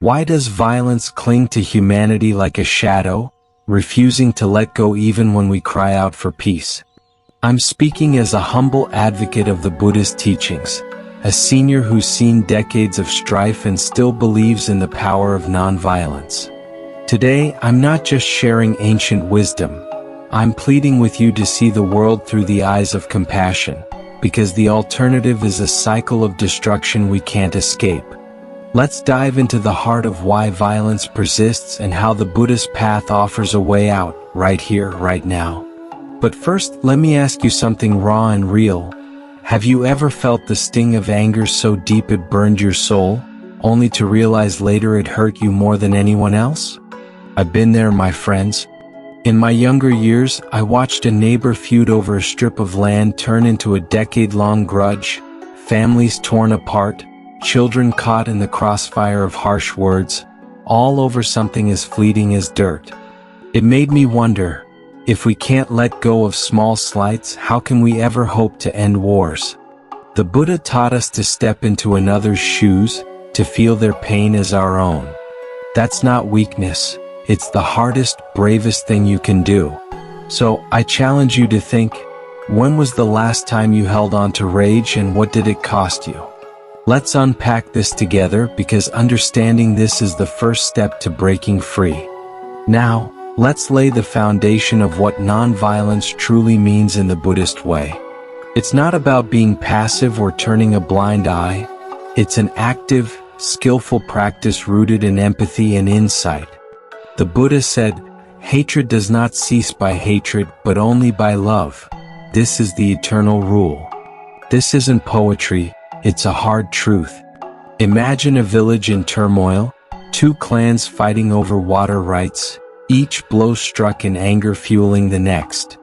Why does violence cling to humanity like a shadow, refusing to let go even when we cry out for peace? I'm speaking as a humble advocate of the Buddhist teachings, a senior who's seen decades of strife and still believes in the power of nonviolence. Today, I'm not just sharing ancient wisdom. I'm pleading with you to see the world through the eyes of compassion, because the alternative is a cycle of destruction we can't escape. Let's dive into the heart of why violence persists and how the Buddhist path offers a way out, right here, right now. But first, let me ask you something raw and real. Have you ever felt the sting of anger so deep it burned your soul, only to realize later it hurt you more than anyone else? I've been there, my friends. In my younger years, I watched a neighbor feud over a strip of land turn into a decade-long grudge, families torn apart, children caught in the crossfire of harsh words, all over something as fleeting as dirt. It made me wonder, if we can't let go of small slights, how can we ever hope to end wars? The Buddha taught us to step into another's shoes, to feel their pain as our own. That's not weakness, it's the hardest, bravest thing you can do. So, I challenge you to think, when was the last time you held on to rage and what did it cost you? Let's unpack this together because understanding this is the first step to breaking free. Now, let's lay the foundation of what nonviolence truly means in the Buddhist way. It's not about being passive or turning a blind eye. It's an active, skillful practice rooted in empathy and insight. The Buddha said, "Hatred does not cease by hatred, but only by love. This is the eternal rule." This isn't poetry. It's a hard truth. Imagine a village in turmoil, two clans fighting over water rights, each blow struck in anger fueling the next.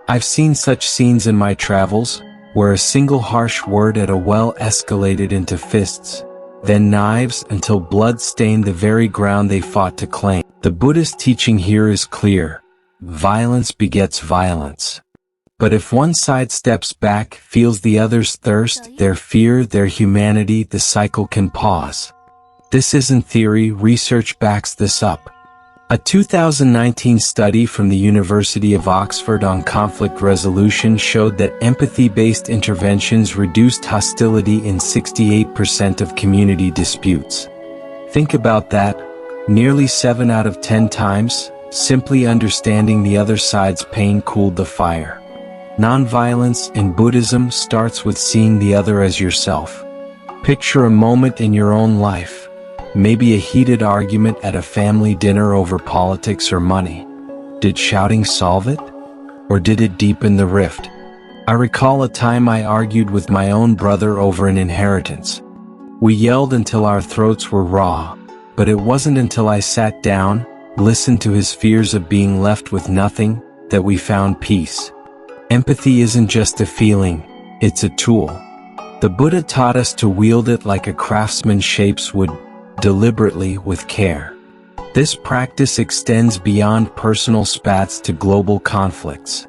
I've seen such scenes in my travels, where a single harsh word at a well escalated into fists, then knives until blood stained the very ground they fought to claim. The Buddhist teaching here is clear. Violence begets violence. But if one side steps back, feels the other's thirst, their fear, their humanity, the cycle can pause. This isn't theory, research backs this up. A 2019 study from the University of Oxford on conflict resolution showed that empathy-based interventions reduced hostility in 68% of community disputes. Think about that. Nearly 7 out of 10 times, simply understanding the other side's pain cooled the fire. Nonviolence in Buddhism starts with seeing the other as yourself. Picture a moment in your own life, maybe a heated argument at a family dinner over politics or money. Did shouting solve it? Or did it deepen the rift? I recall a time I argued with my own brother over an inheritance. We yelled until our throats were raw, but it wasn't until I sat down, listened to his fears of being left with nothing, that we found peace. Empathy isn't just a feeling, it's a tool. The Buddha taught us to wield it like a craftsman shapes wood, deliberately, with care. This practice extends beyond personal spats to global conflicts.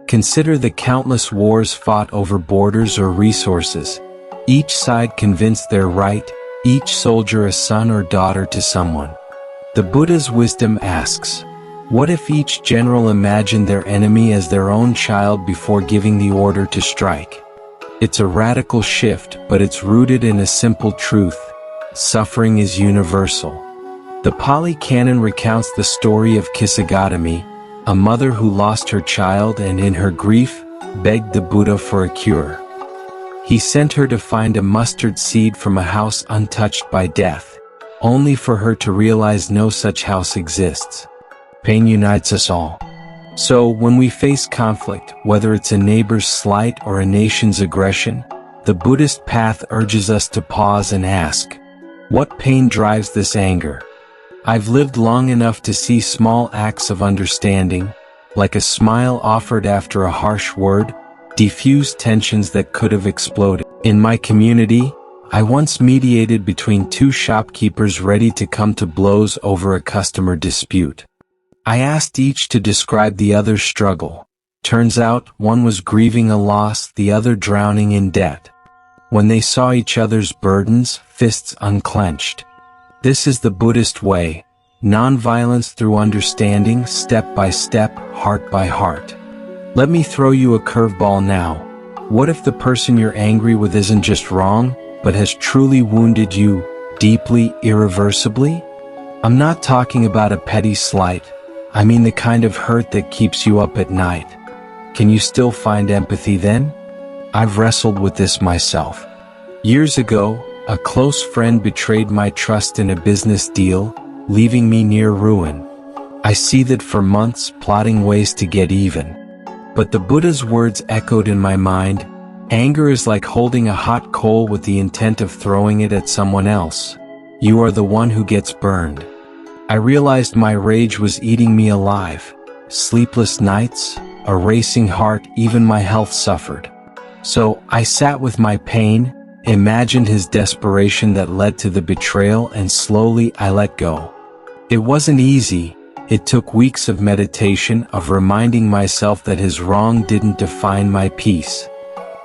Consider the countless wars fought over borders or resources. Each side convinced they're right, each soldier a son or daughter to someone. The Buddha's wisdom asks, what if each general imagined their enemy as their own child before giving the order to strike? It's a radical shift, but it's rooted in a simple truth. Suffering is universal. The Pali Canon recounts the story of Kisagatami, a mother who lost her child and in her grief, begged the Buddha for a cure. He sent her to find a mustard seed from a house untouched by death, only for her to realize no such house exists. Pain unites us all. So, when we face conflict, whether it's a neighbor's slight or a nation's aggression, the Buddhist path urges us to pause and ask, what pain drives this anger? I've lived long enough to see small acts of understanding, like a smile offered after a harsh word, diffuse tensions that could have exploded. In my community, I once mediated between two shopkeepers ready to come to blows over a customer dispute. I asked each to describe the other's struggle. Turns out, one was grieving a loss, the other drowning in debt. When they saw each other's burdens, fists unclenched. This is the Buddhist way. Non-violence through understanding, step by step, heart by heart. Let me throw you a curveball now. What if the person you're angry with isn't just wrong, but has truly wounded you, deeply, irreversibly? I'm not talking about a petty slight. I mean the kind of hurt that keeps you up at night. Can you still find empathy then? I've wrestled with this myself. Years ago, a close friend betrayed my trust in a business deal, leaving me near ruin. I seethed for months, plotting ways to get even. But the Buddha's words echoed in my mind. Anger is like holding a hot coal with the intent of throwing it at someone else. You are the one who gets burned. I realized my rage was eating me alive. Sleepless nights, a racing heart, even my health suffered. So I sat with my pain, imagined his desperation that led to the betrayal, and slowly I let go. It wasn't easy. It took weeks of meditation, of reminding myself that his wrong didn't define my peace.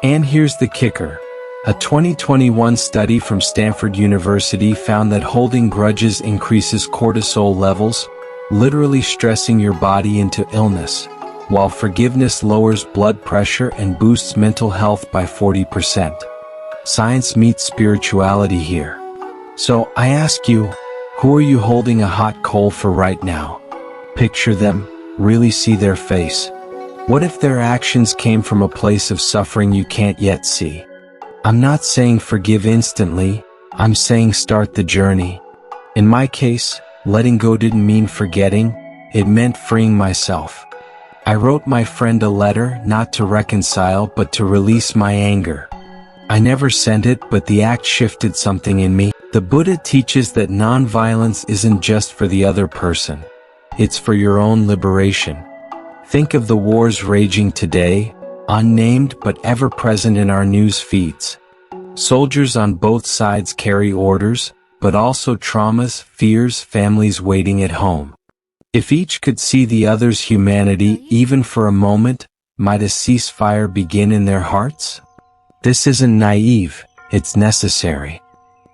And here's the kicker. A 2021 study from Stanford University found that holding grudges increases cortisol levels, literally stressing your body into illness, while forgiveness lowers blood pressure and boosts mental health by 40%. Science meets spirituality here. So I ask you, who are you holding a hot coal for right now? Picture them, really see their face. What if their actions came from a place of suffering you can't yet see? I'm not saying forgive instantly, I'm saying start the journey. In my case, letting go didn't mean forgetting, it meant freeing myself. I wrote my friend a letter, not to reconcile but to release my anger. I never sent it, but the act shifted something in me. The Buddha teaches that non-violence isn't just for the other person. It's for your own liberation. Think of the wars raging today, unnamed but ever present in our news feeds. Soldiers on both sides carry orders, but also traumas, fears, families waiting at home. If each could see the other's humanity, even for a moment, might a ceasefire begin in their hearts? This isn't naive, it's necessary.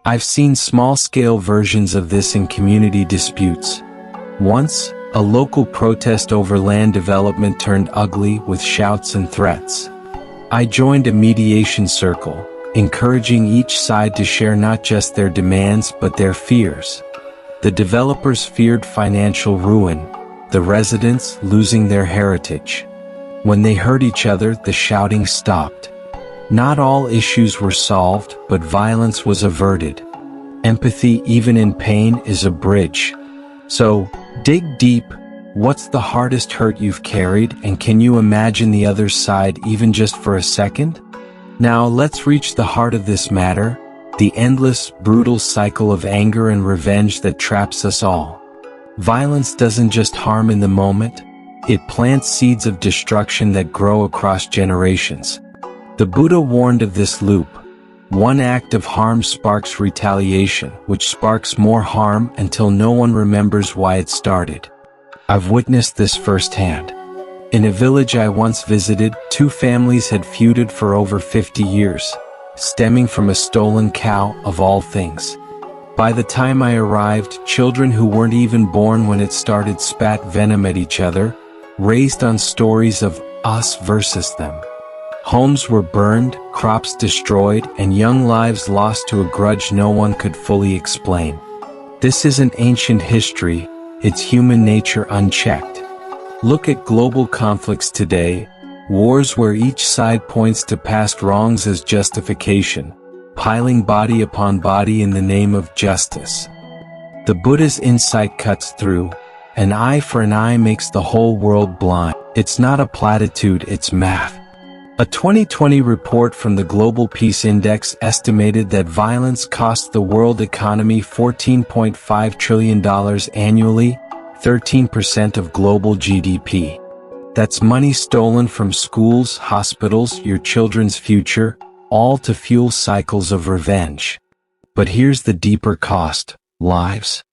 I've seen small-scale versions of this in community disputes. Once, a local protest over land development turned ugly with shouts and threats. I joined a mediation circle, encouraging each side to share not just their demands but their fears. The developers feared financial ruin, the residents losing their heritage. When they heard each other, the shouting stopped. Not all issues were solved, but violence was averted. Empathy, even in pain, is a bridge. So, dig deep. What's the hardest hurt you've carried, and can you imagine the other side even just for a second? Now let's reach the heart of this matter, the endless, brutal cycle of anger and revenge that traps us all. Violence doesn't just harm in the moment, it plants seeds of destruction that grow across generations. The Buddha warned of this loop. One act of harm sparks retaliation, which sparks more harm until no one remembers why it started. I've witnessed this firsthand. In a village I once visited, two families had feuded for over 50 years, stemming from a stolen cow, of all things. By the time I arrived, children who weren't even born when it started spat venom at each other, raised on stories of us versus them. Homes were burned, crops destroyed, and young lives lost to a grudge no one could fully explain. This isn't ancient history, it's human nature unchecked. Look at global conflicts today, wars where each side points to past wrongs as justification, piling body upon body in the name of justice. The Buddha's insight cuts through. An eye for an eye makes the whole world blind. It's not a platitude, it's math. A 2020 report from the Global Peace Index estimated that violence costs the world economy $14.5 trillion annually, 13% of global GDP. That's money stolen from schools, hospitals, your children's future, all to fuel cycles of revenge. But here's the deeper cost: lives.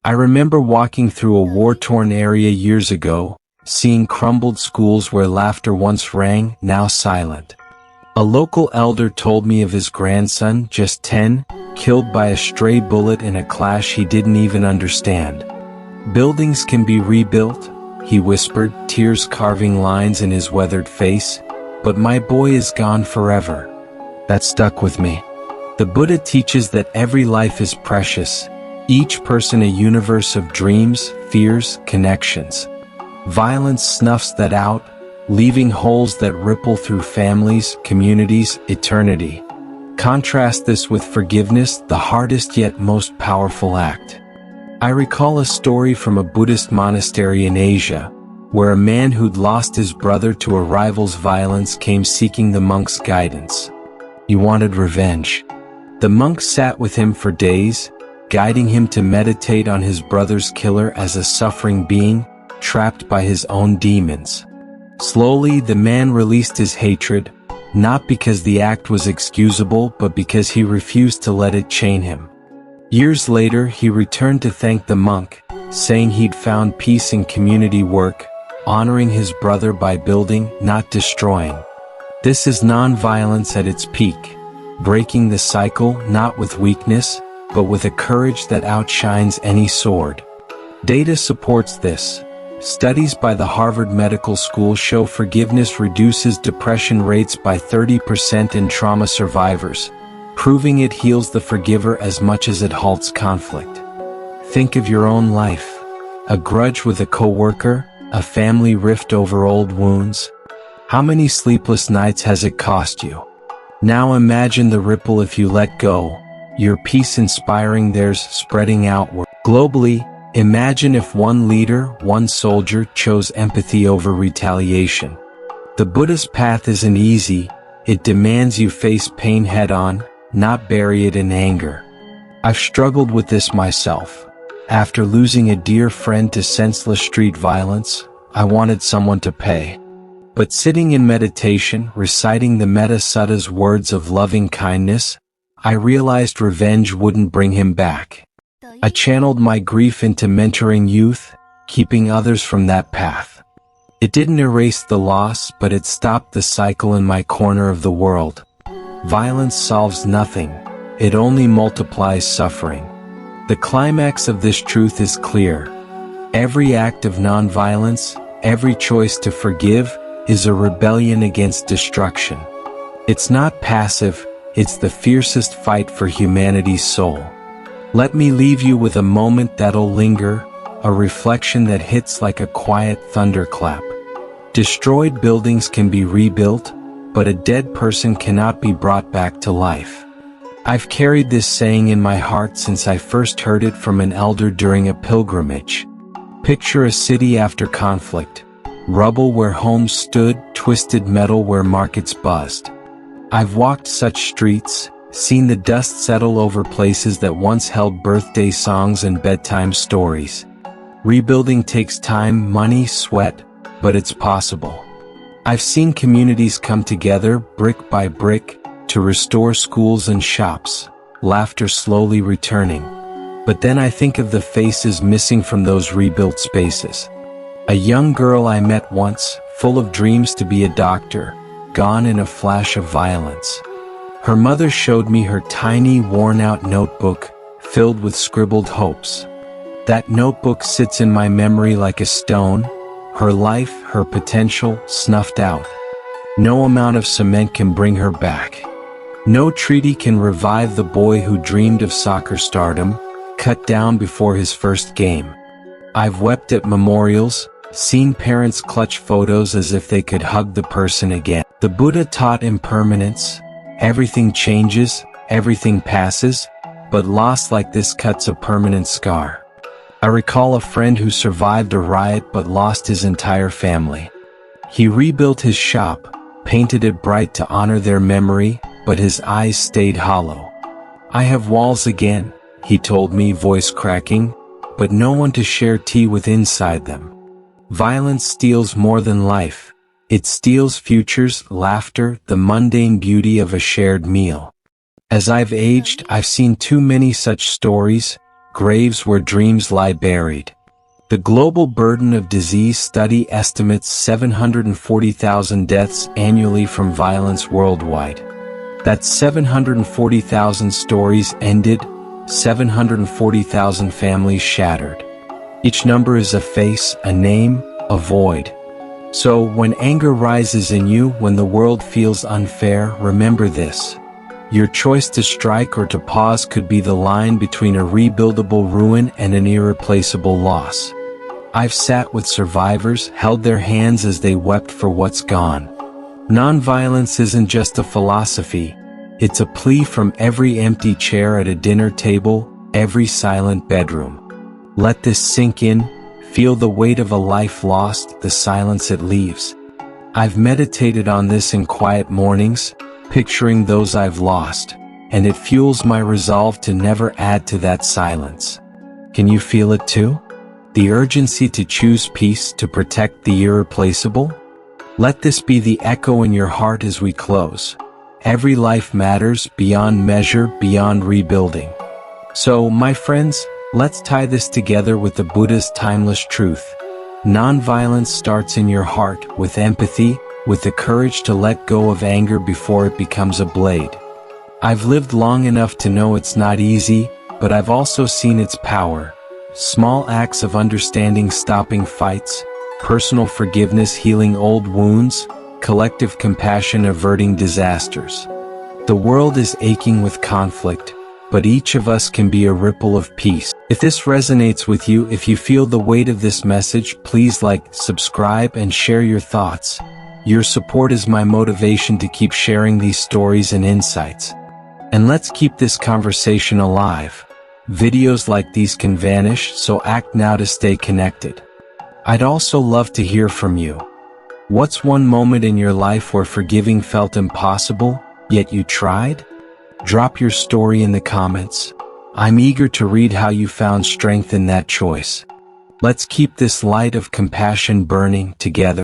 I remember walking through a war-torn area years ago, seeing crumbled schools where laughter once rang, now silent. A local elder told me of his grandson, just 10, killed by a stray bullet in a clash he didn't even understand. Buildings can be rebuilt, he whispered, tears carving lines in his weathered face, but my boy is gone forever. That stuck with me. The Buddha teaches that every life is precious, each person a universe of dreams, fears, connections. Violence snuffs that out, leaving holes that ripple through families, communities, eternity. Contrast this with forgiveness, the hardest yet most powerful act. I recall a story from a Buddhist monastery in Asia, where a man who'd lost his brother to a rival's violence came seeking the monk's guidance. He wanted revenge. The monk sat with him for days, guiding him to meditate on his brother's killer as a suffering being, trapped by his own demons. Slowly, the man released his hatred, not because the act was excusable, but because he refused to let it chain him. Years later, he returned to thank the monk, saying he'd found peace in community work, honoring his brother by building, not destroying. This is non-violence at its peak, breaking the cycle not with weakness, but with a courage that outshines any sword. Data supports this. Studies by the Harvard Medical School show forgiveness reduces depression rates by 30% in trauma survivors, proving it heals the forgiver as much as it halts conflict. Think of your own life. A grudge with a coworker, a family rift over old wounds. How many sleepless nights has it cost you? Now imagine the ripple if you let go, your peace inspiring theirs spreading outward. Globally, imagine if one leader, one soldier chose empathy over retaliation. The Buddhist path isn't easy, it demands you face pain head-on, not bury it in anger. I've struggled with this myself. After losing a dear friend to senseless street violence, I wanted someone to pay. But sitting in meditation, reciting the Metta Suttas words of loving kindness, I realized revenge wouldn't bring him back. I channeled my grief into mentoring youth, keeping others from that path. It didn't erase the loss, but it stopped the cycle in my corner of the world. Violence solves nothing, it only multiplies suffering. The climax of this truth is clear. Every act of nonviolence, every choice to forgive, is a rebellion against destruction. It's not passive, it's the fiercest fight for humanity's soul. Let me leave you with a moment that'll linger, a reflection that hits like a quiet thunderclap. Destroyed buildings can be rebuilt, but a dead person cannot be brought back to life. I've carried this saying in my heart since I first heard it from an elder during a pilgrimage. Picture a city after conflict. Rubble where homes stood, twisted metal where markets buzzed. I've walked such streets, seen the dust settle over places that once held birthday songs and bedtime stories. Rebuilding takes time, money, sweat, but it's possible. I've seen communities come together, brick by brick, to restore schools and shops, laughter slowly returning. But then I think of the faces missing from those rebuilt spaces. A young girl I met once, full of dreams to be a doctor, gone in a flash of violence. Her mother showed me her tiny, worn-out notebook, filled with scribbled hopes. That notebook sits in my memory like a stone, her life, her potential, snuffed out. No amount of cement can bring her back. No treaty can revive the boy who dreamed of soccer stardom, cut down before his first game. I've wept at memorials, seen parents clutch photos as if they could hug the person again. The Buddha taught impermanence. Everything changes, everything passes, but loss like this cuts a permanent scar. I recall a friend who survived a riot but lost his entire family. He rebuilt his shop, painted it bright to honor their memory, but his eyes stayed hollow. I have walls again, he told me, voice cracking, but no one to share tea with inside them. Violence steals more than life. It steals futures, laughter, the mundane beauty of a shared meal. As I've aged, I've seen too many such stories, graves where dreams lie buried. The global burden of disease study estimates 740,000 deaths annually from violence worldwide. That's 740,000 stories ended, 740,000 families shattered. Each number is a face, a name, a void. So, when anger rises in you, when the world feels unfair, remember this. Your choice to strike or to pause could be the line between a rebuildable ruin and an irreplaceable loss. I've sat with survivors, held their hands as they wept for what's gone. Nonviolence isn't just a philosophy, it's a plea from every empty chair at a dinner table, every silent bedroom. Let this sink in, feel the weight of a life lost, the silence it leaves. I've meditated on this in quiet mornings, picturing those I've lost, and it fuels my resolve to never add to that silence. Can you feel it too? The urgency to choose peace, to protect the irreplaceable? Let this be the echo in your heart as we close. Every life matters, beyond measure, beyond rebuilding. So, my friends, let's tie this together with the Buddha's timeless truth. Nonviolence starts in your heart, with empathy, with the courage to let go of anger before it becomes a blade. I've lived long enough to know it's not easy, but I've also seen its power. Small acts of understanding stopping fights, personal forgiveness healing old wounds, collective compassion averting disasters. The world is aching with conflict, but each of us can be a ripple of peace. If this resonates with you, if you feel the weight of this message, please like, subscribe, and share your thoughts. Your support is my motivation to keep sharing these stories and insights. And let's keep this conversation alive. Videos like these can vanish, so act now to stay connected. I'd also love to hear from you. What's one moment in your life where forgiving felt impossible, yet you tried? Drop your story in the comments. I'm eager to read how you found strength in that choice. Let's keep this light of compassion burning together.